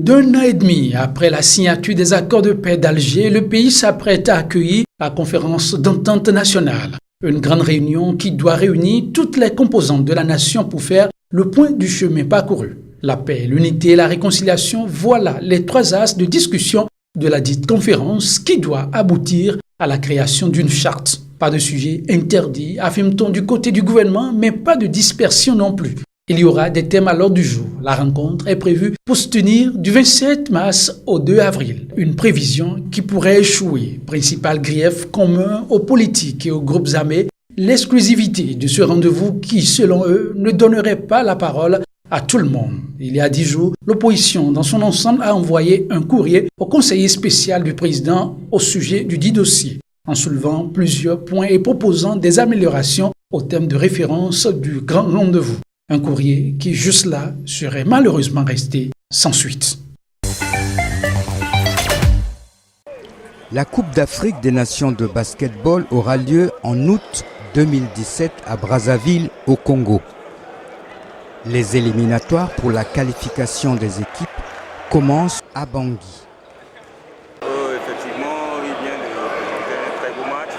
d'un an et demi après la signature des accords de paix d'Alger, le pays s'apprête à accueillir la conférence d'entente nationale. Une grande réunion qui doit réunir toutes les composantes de la nation pour faire le point du chemin parcouru. La paix, l'unité et la réconciliation, voilà les trois axes de discussion de la dite conférence qui doit aboutir à la création d'une charte. Pas de sujet interdit, affirme-t-on du côté du gouvernement, mais pas de dispersion non plus. Il y aura des thèmes à l'ordre du jour. La rencontre est prévue pour se tenir du 27 mars au 2 avril. Une prévision qui pourrait échouer. Principal grief commun aux politiques et aux groupes armés, l'exclusivité de ce rendez-vous qui, selon eux, ne donnerait pas la parole à tout le monde. Il y a 10 jours, l'opposition dans son ensemble a envoyé un courrier au conseiller spécial du président au sujet du dit dossier, en soulevant plusieurs points et proposant des améliorations au thème de référence du grand rendez-vous. Un courrier qui, juste là, serait malheureusement resté sans suite. La Coupe d'Afrique des Nations de basketball aura lieu en août 2017 à Brazzaville, au Congo. Les éliminatoires pour la qualification des équipes commencent à Bangui. Effectivement, il vient de présenter un très beau match.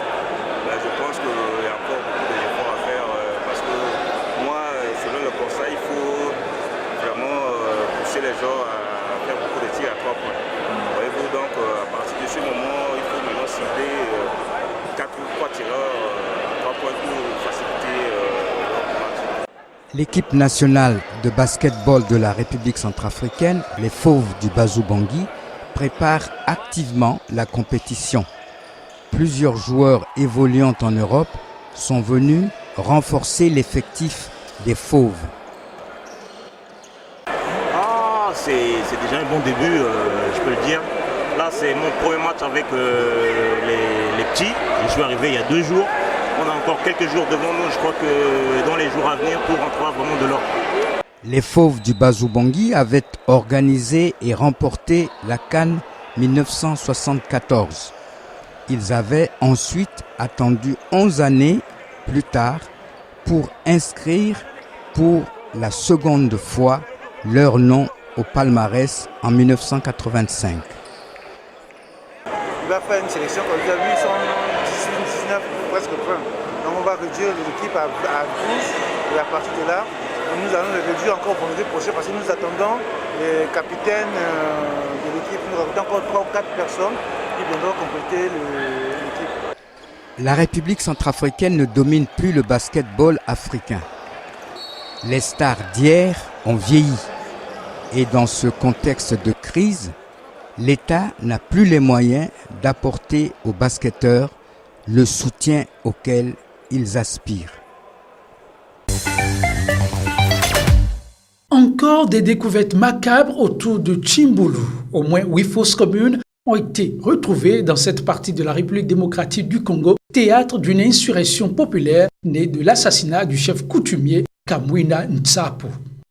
Je pense qu'il y a encore beaucoup d'efforts à faire parce que moi, selon le conseil, il faut vraiment pousser les gens à faire beaucoup de tirs à 3 points. Voyez-vous, donc à partir de ce moment, il faut maintenant cibler 4 ou 3 tireurs à 3 points pour faciliter le match. L'équipe nationale de basketball de la République centrafricaine, les Fauves du Bazou-Bangui, prépare activement la compétition. Plusieurs joueurs évoluant en Europe sont venus renforcer l'effectif des Fauves. C'est déjà un bon début, je peux le dire. Là, c'est mon premier match avec les petits. Je suis arrivé il y a 2 jours. On a encore quelques jours devant nous. Je crois que dans les jours à venir, pour rentrer vraiment de l'or. Les Fauves du Bazou-Bangui avaient organisé et remporté la CAN 1974. Ils avaient ensuite attendu 11 années plus tard pour inscrire pour la seconde fois leur nom au palmarès en 1985. Il va faire une sélection, comme vous avez vu, ils sont 19, presque 20. Donc on va réduire l'équipe à 12 et à partir de là, nous allons les réduire encore pour l'année prochaine parce que nous attendons les capitaines de l'équipe. Nous avons encore 3 ou 4 personnes qui viendront compléter l'équipe. La République centrafricaine ne domine plus le basketball africain. Les stars d'hier ont vieilli. Et dans ce contexte de crise, l'État n'a plus les moyens d'apporter aux basketteurs le soutien auquel ils aspirent. Encore des découvertes macabres autour de Tchimbulu. Au moins 8 fausses communes ont été retrouvées dans cette partie de la République démocratique du Congo, théâtre d'une insurrection populaire née de l'assassinat du chef coutumier Kamwina Nsapu.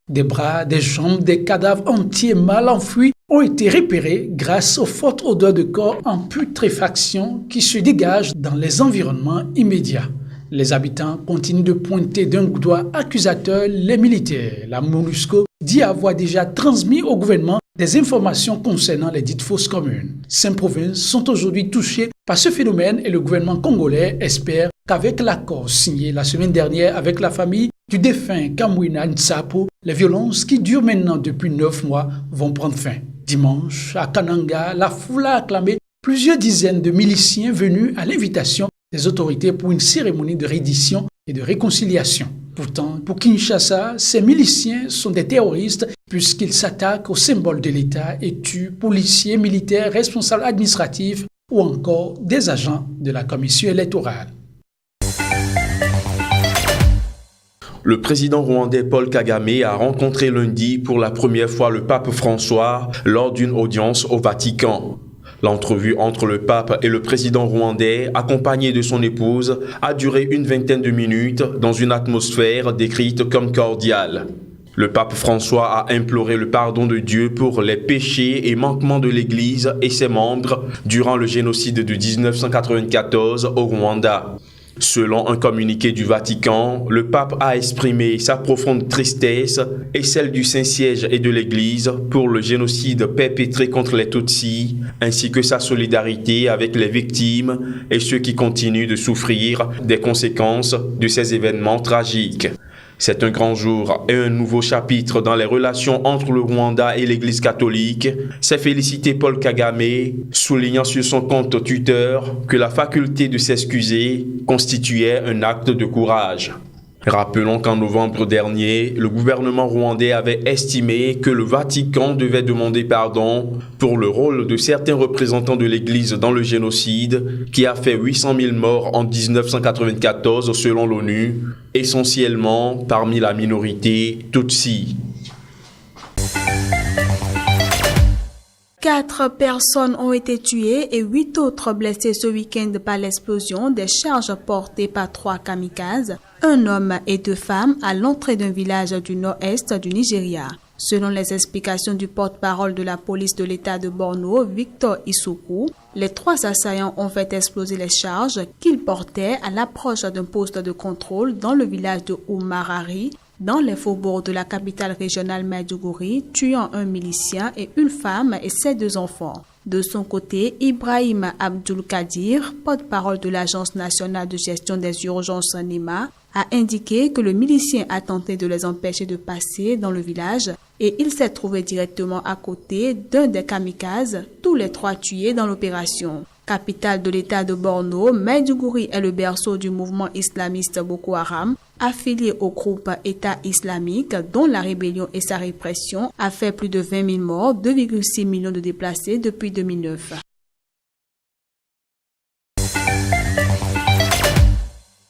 Des bras, des jambes, des cadavres entiers mal enfouis ont été repérés grâce aux fortes odeurs de corps en putréfaction qui se dégagent dans les environnements immédiats. Les habitants continuent de pointer d'un doigt accusateur les militaires. La MONUSCO dit avoir déjà transmis au gouvernement des informations concernant les dites fausses communes. 5 provinces sont aujourd'hui touchées par ce phénomène et le gouvernement congolais espère qu'avec l'accord signé la semaine dernière avec la famille du défunt Kamwina Nsapu, les violences qui durent maintenant depuis 9 mois vont prendre fin. Dimanche, à Kananga, la foule a acclamé plusieurs dizaines de miliciens venus à l'invitation des autorités pour une cérémonie de reddition et de réconciliation. Pourtant, pour Kinshasa, ces miliciens sont des terroristes puisqu'ils s'attaquent aux symboles de l'État et tuent policiers, militaires, responsables administratifs ou encore des agents de la commission électorale. Le président rwandais Paul Kagame a rencontré lundi pour la première fois le pape François lors d'une audience au Vatican. L'entrevue entre le pape et le président rwandais, accompagné de son épouse, a duré une vingtaine de minutes dans une atmosphère décrite comme cordiale. Le pape François a imploré le pardon de Dieu pour les péchés et manquements de l'Église et ses membres durant le génocide de 1994 au Rwanda. Selon un communiqué du Vatican, le pape a exprimé sa profonde tristesse et celle du Saint-Siège et de l'Église pour le génocide perpétré contre les Tutsis, ainsi que sa solidarité avec les victimes et ceux qui continuent de souffrir des conséquences de ces événements tragiques. C'est un grand jour et un nouveau chapitre dans les relations entre le Rwanda et l'Église catholique, s'est félicité Paul Kagame, soulignant sur son compte Twitter que la faculté de s'excuser constituait un acte de courage. Rappelons qu'en novembre dernier, le gouvernement rwandais avait estimé que le Vatican devait demander pardon pour le rôle de certains représentants de l'Église dans le génocide qui a fait 800 000 morts en 1994 selon l'ONU, essentiellement parmi la minorité Tutsi. 4 personnes ont été tuées et 8 autres blessées ce week-end par l'explosion des charges portées par 3 kamikazes, un homme et 2 femmes à l'entrée d'un village du nord-est du Nigeria. Selon les explications du porte-parole de la police de l'État de Borno, Victor Isuku, les 3 assaillants ont fait exploser les charges qu'ils portaient à l'approche d'un poste de contrôle dans le village de Oumarari, dans les faubourgs de la capitale régionale Maiduguri, tuant un milicien et une femme et ses 2 enfants. De son côté, Ibrahim Abdul Kadir, porte-parole de l'Agence nationale de gestion des urgences NEMA, a indiqué que le milicien a tenté de les empêcher de passer dans le village et il s'est trouvé directement à côté d'un des kamikazes, tous les 3 tués dans l'opération. Capitale de l'État de Borno, Maiduguri est le berceau du mouvement islamiste Boko Haram, affilié au groupe État islamique, dont la rébellion et sa répression a fait plus de 20 000 morts, 2,6 millions de déplacés depuis 2009.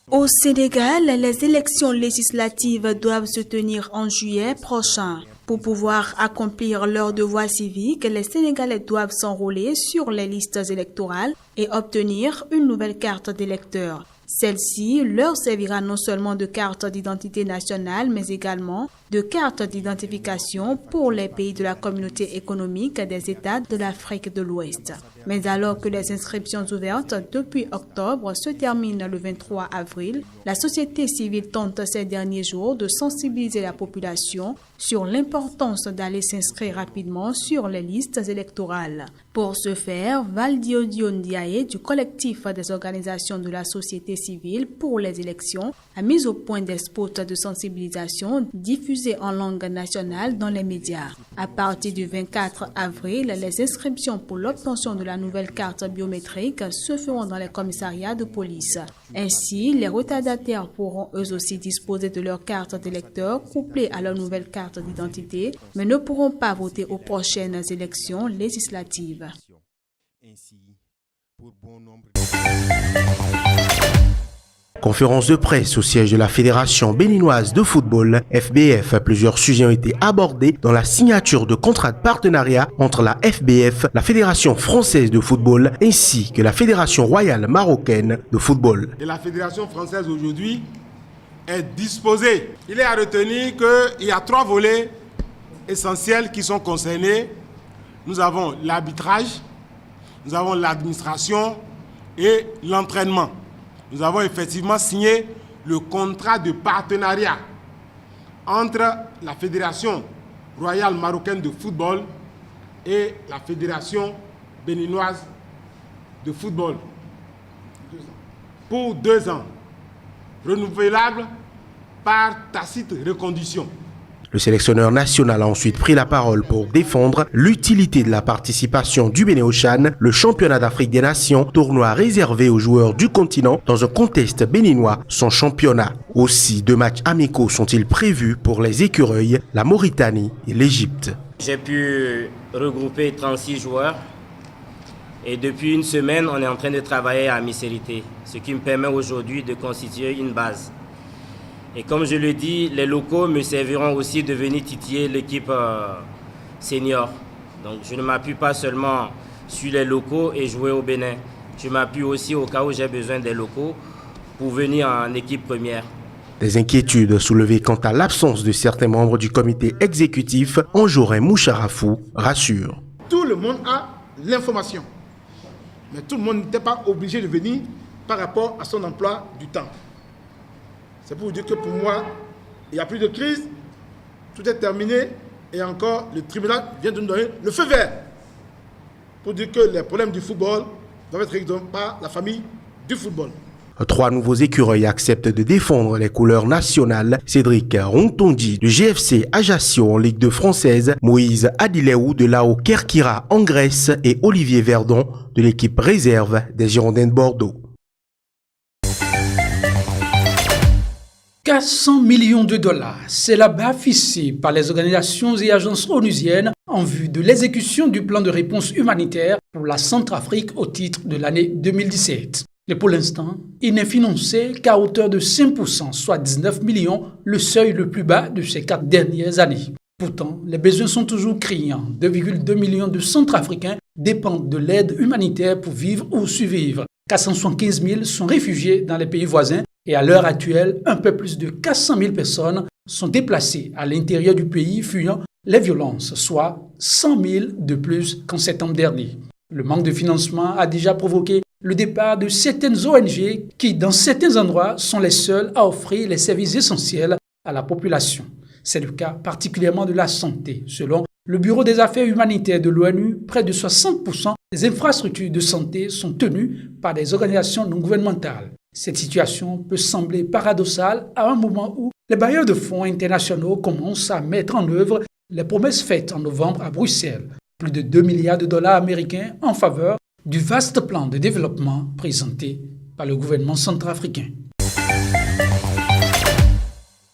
Au Sénégal, les élections législatives doivent se tenir en juillet prochain. Pour pouvoir accomplir leurs devoirs civiques, les Sénégalais doivent s'enrôler sur les listes électorales et obtenir une nouvelle carte d'électeur. Celle-ci leur servira non seulement de carte d'identité nationale, mais également de carte d'identification pour les pays de la communauté économique des États de l'Afrique de l'Ouest. Mais alors que les inscriptions ouvertes depuis octobre se terminent le 23 avril, la société civile tente ces derniers jours de sensibiliser la population sur l'importance d'aller s'inscrire rapidement sur les listes électorales. Pour ce faire, Valdiodio Ndiaye du collectif des organisations de la société civile pour les élections a mis au point des spots de sensibilisation diffusés en langue nationale dans les médias. À partir du 24 avril, les inscriptions pour l'obtention de la nouvelle carte biométrique se feront dans les commissariats de police. Ainsi, les retardataires pourront eux aussi disposer de leur carte d'électeur couplée à leur nouvelle carte d'identité, mais ne pourront pas voter aux prochaines élections législatives. Conférence de presse au siège de la Fédération béninoise de football, FBF. Plusieurs sujets ont été abordés dans la signature de contrats de partenariat entre la FBF, la Fédération française de football, ainsi que la Fédération royale marocaine de football. Et la Fédération française aujourd'hui est disposée. Il est à retenir qu'il y a 3 volets essentiels qui sont concernés. Nous avons l'arbitrage, nous avons l'administration et l'entraînement. Nous avons effectivement signé le contrat de partenariat entre la Fédération royale marocaine de football et la Fédération béninoise de football pour 2 ans, renouvelable par tacite reconduction. Le sélectionneur national a ensuite pris la parole pour défendre l'utilité de la participation du Bénin au CHAN, le championnat d'Afrique des Nations, tournoi réservé aux joueurs du continent dans un contexte béninois sans championnat. Aussi, 2 matchs amicaux sont-ils prévus pour les écureuils, la Mauritanie et l'Égypte. J'ai pu regrouper 36 joueurs et depuis une semaine, on est en train de travailler à mi-sérité, ce qui me permet aujourd'hui de constituer une base. Et comme je le dis, les locaux me serviront aussi de venir titiller l'équipe senior. Donc je ne m'appuie pas seulement sur les locaux et jouer au Bénin. Je m'appuie aussi au cas où j'ai besoin des locaux pour venir en équipe première. Des inquiétudes soulevées quant à l'absence de certains membres du comité exécutif, Anjorin Moucharafou rassure. Tout le monde a l'information. Mais tout le monde n'était pas obligé de venir par rapport à son emploi du temps. C'est pour vous dire que pour moi, il n'y a plus de crise, tout est terminé et encore le tribunal vient de nous donner le feu vert pour dire que les problèmes du football doivent être réglés par la famille du football. 3 nouveaux écureuils acceptent de défendre les couleurs nationales. Cédric Rontondi du GFC Ajaccio en Ligue 2 française, Moïse Adileou de l'AO Kerkira en Grèce et Olivier Verdon de l'équipe réserve des Girondins de Bordeaux. 400 millions de dollars, c'est la bas fixée par les organisations et agences onusiennes en vue de l'exécution du plan de réponse humanitaire pour la Centrafrique au titre de l'année 2017. Mais pour l'instant, il n'est financé qu'à hauteur de 5%, soit 19 millions, le seuil le plus bas de ces 4 dernières années. Pourtant, les besoins sont toujours criants. 2,2 millions de Centrafricains dépendent de l'aide humanitaire pour vivre ou survivre. 475 000 sont réfugiés dans les pays voisins et à l'heure actuelle, un peu plus de 400 000 personnes sont déplacées à l'intérieur du pays fuyant les violences, soit 100 000 de plus qu'en septembre dernier. Le manque de financement a déjà provoqué le départ de certaines ONG qui, dans certains endroits, sont les seules à offrir les services essentiels à la population. C'est le cas particulièrement de la santé. Selon le Bureau des affaires humanitaires de l'ONU, près de 60% des infrastructures de santé sont tenues par des organisations non gouvernementales. Cette situation peut sembler paradoxale à un moment où les bailleurs de fonds internationaux commencent à mettre en œuvre les promesses faites en novembre à Bruxelles. Plus de 2 milliards de dollars américains en faveur du vaste plan de développement présenté par le gouvernement centrafricain.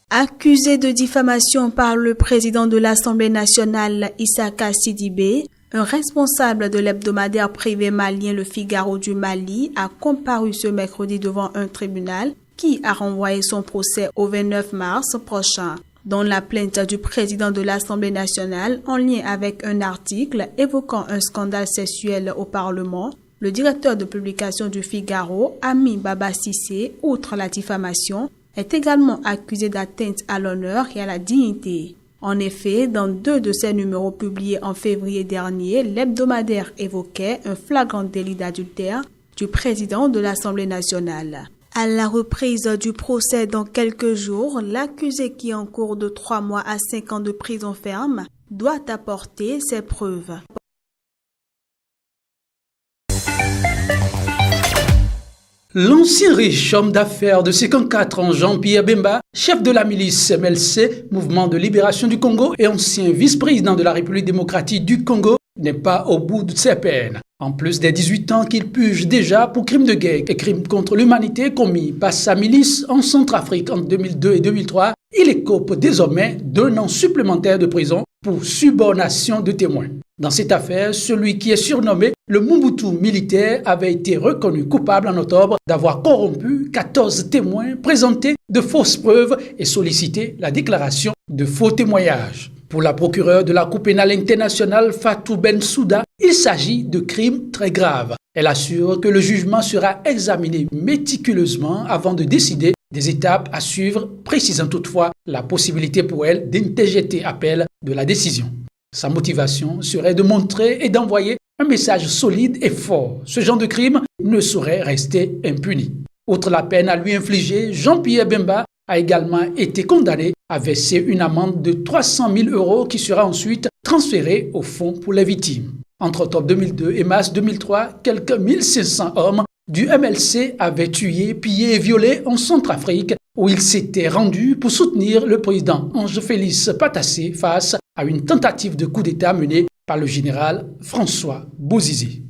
Accusé de diffamation par le président de l'Assemblée nationale, Issaka Sidibé, un responsable de l'hebdomadaire privé malien Le Figaro du Mali a comparu ce mercredi devant un tribunal qui a renvoyé son procès au 29 mars prochain. Dans la plainte du président de l'Assemblée nationale en lien avec un article évoquant un scandale sexuel au Parlement, le directeur de publication du Figaro, Ami Baba Sissé, outre la diffamation, est également accusé d'atteinte à l'honneur et à la dignité. En effet, dans 2 de ses numéros publiés en février dernier, l'hebdomadaire évoquait un flagrant délit d'adultère du président de l'Assemblée nationale. À la reprise du procès dans quelques jours, l'accusé qui encourt de 3 mois à 5 ans de prison ferme doit apporter ses preuves. L'ancien riche homme d'affaires de 54 ans, Jean-Pierre Bemba, chef de la milice MLC, Mouvement de Libération du Congo, et ancien vice-président de la République démocratique du Congo, n'est pas au bout de ses peines. En plus des 18 ans qu'il purge déjà pour crimes de guerre et crimes contre l'humanité commis par sa milice en Centrafrique en 2002 et 2003, il écope désormais d'1 an supplémentaire de prison pour subornation de témoins. Dans cette affaire, celui qui est surnommé le Mobutu militaire avait été reconnu coupable en octobre d'avoir corrompu 14 témoins, présenté de fausses preuves et sollicité la déclaration de faux témoignages. Pour la procureure de la Cour pénale internationale Fatou Bensouda, il s'agit de crimes très graves. Elle assure que le jugement sera examiné méticuleusement avant de décider des étapes à suivre, précisant toutefois la possibilité pour elle d'interjeter appel de la décision. Sa motivation serait de montrer et d'envoyer un message solide et fort. Ce genre de crime ne saurait rester impuni. Outre la peine à lui infliger, Jean-Pierre Bemba a également été condamné à verser une amende de 300 000 € qui sera ensuite transférée au fonds pour les victimes. Entre octobre 2002 et mars 2003, quelques 1500 hommes du MLC avaient tué, pillé et violé en Centrafrique, où ils s'étaient rendus pour soutenir le président Ange Félix Patassé face à une tentative de coup d'État menée par le général François Bozizé.